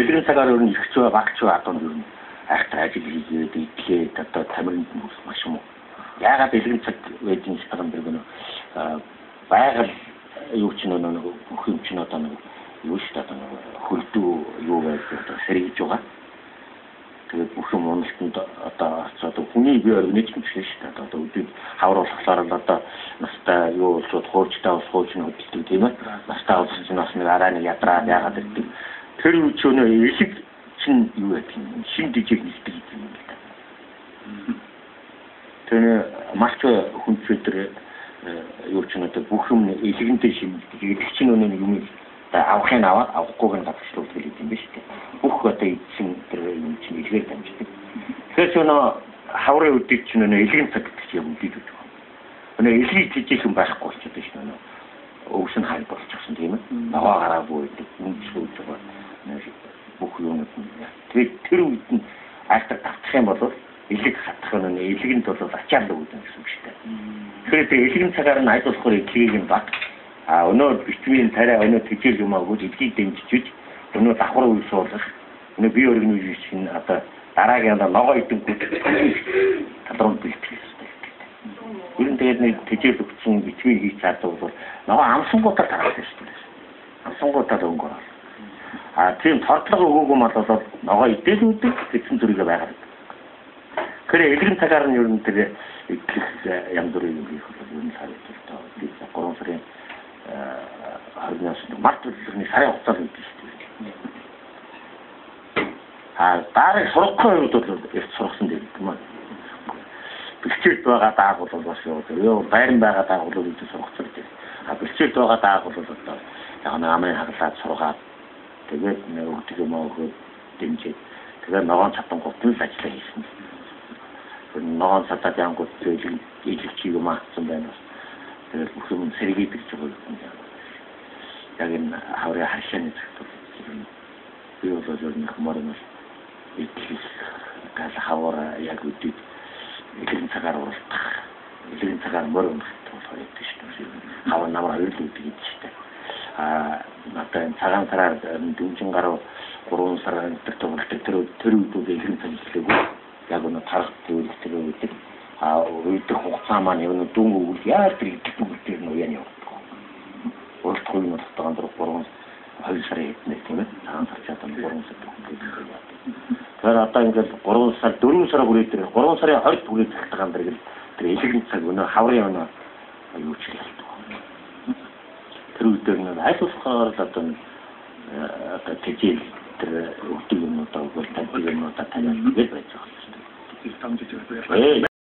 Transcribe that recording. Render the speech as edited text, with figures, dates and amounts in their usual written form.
элгэн цагаар өөр нь ихч багч одоо юу хайртай ажил хийгээд итлээд одоо тамирын маш юм уу. Яагаад элгэн цаг байдгийн шалтгаан дэрэг нөө байгаль юу ч нэг бүх юм ч одоо нэг юу ч одоо хөлдөө юу байдаг сэргийж байгаа. Тэгээд бүх юм уналтанд одоо хүний бие организм ч шүү дээ. Одоо өдөрт хавруулахлаар л одоо настай юу болоод хуурчтай усгууч нь хөдөлдөг тийм ээ. Настай усч нь бас нэг арай нэг ядраад яагаад гэдэг. Тэр үуч өнөө элэг чинь юу гэдэг юм шин дижиг нэлдэг юм л да. Тэр маш хүнчээр юу ч нэг бүх юм элэгэнтэй шимдэг. Элэг чинь өнөө юм авахын аваад авахгүйг нь гадагшлуулдаг юм биш үү? Бүх одоо эзэн тэр юм чинь илгээр дамждаг. Тэгэхээр ч өнөө хаврын үдийг чинь өнөө элгэн цаг гэдэг юм дийд үү. Өнөө элгийг жижигхэн байхгүй болчиход байна шүү дээ. Өвс нь хайр болчихсон тийм ээ. Наваа гараагүй гэдэг үнэлж байгаа. Бүх юм тэгээд тэр үед нь альтар тавчих юм бол элэг хатах нь элгэнд бол ачаал өгдөг гэсэн үг шүү дээ. Тэгэхээр элгэн цагаар нь айд болохоор элгийг нь баг өнөө витамин тарай өнөө тэжээл юм агуулж элгийг дэмжиж өнөө давхар үйл суулгах өнөө бие организм чинь одоо дараагийн ногоо идэнгүүд талруунд бэлтгэх хэрэгтэй. Гүрэн тэгээд нэг тэжээл өгсөн витамин хийж чаддаг бол ногоо амсангуудаар тарах хэрэгтэй. Амсангуудаар өнгөөр. Тийм тортлого өгөөгүй мал бол ногоо идэл үүдэг гэсэн зүрхээ байгаад. Тэгэхээр элгэн цагаар нь ер нь тэр идэх ям дүрийг хийх бол ер нь харагддаг. 3 сарын харнаас март үлрний сарын хугацаанд хийдэг шүү дээ. Дараагийн сургахын үед бол их сургасан дээр юм аа. Бэлчээд байгаа дааг бол бас юу байран байгаа дааг бол үгүй сургацсан дээ. Бэлчээд байгаа дааг бол одоо яг намын хаглаад сургаад тэгээд нэг өгдөг юм аа өгөөд дэмжиж тэгээд ногоон цатан гутны ажиллаа хийсэн. Ногоон цатад янгууд илэг чиг юм аацсан байна. Тэгээд бүх юм сэргийдэг ч байгаа юм. Яг энэ хаврын харшааны зүйл. Би бол нэг мөрөн итгэх гал хавар яг үдид элгэн цагаар уулзах. Элгэн цагаар мөрөн болохоор идэв шүү дээ. Хавар намар хоёр л үдэг идэв шүү дээ. Надад цагаан сараар дүүжин гаруй 3 сар энэ төр үдүүд элгэн цаг хэлээгүй. Яг өнө тарах зүйлстэй үдэг. Үйдэх хугацаа маань юу нэг дүн өгөл яар тэр гэдэг нь уян явагдав. Өөртөө юм болтойгоо 2 сарын хэднээ тийм ээ. Цагаан сар чадсан 3 сар гэдэг. Тэгэхээр одоо ингээд 3 сар 4 сар хүрээд 3 сарын 20-д хүрээд цагтагаан дээр тэр элэгэн цаг өнөө хаврын өнөө юу ч хэлдэг. Тэр үедээ нэг айлуулахаар л одоо тэжээл тэр өгдөг юмнуудаа өгөл тавьдаг юмнуудаа таниад байж байгаа юм.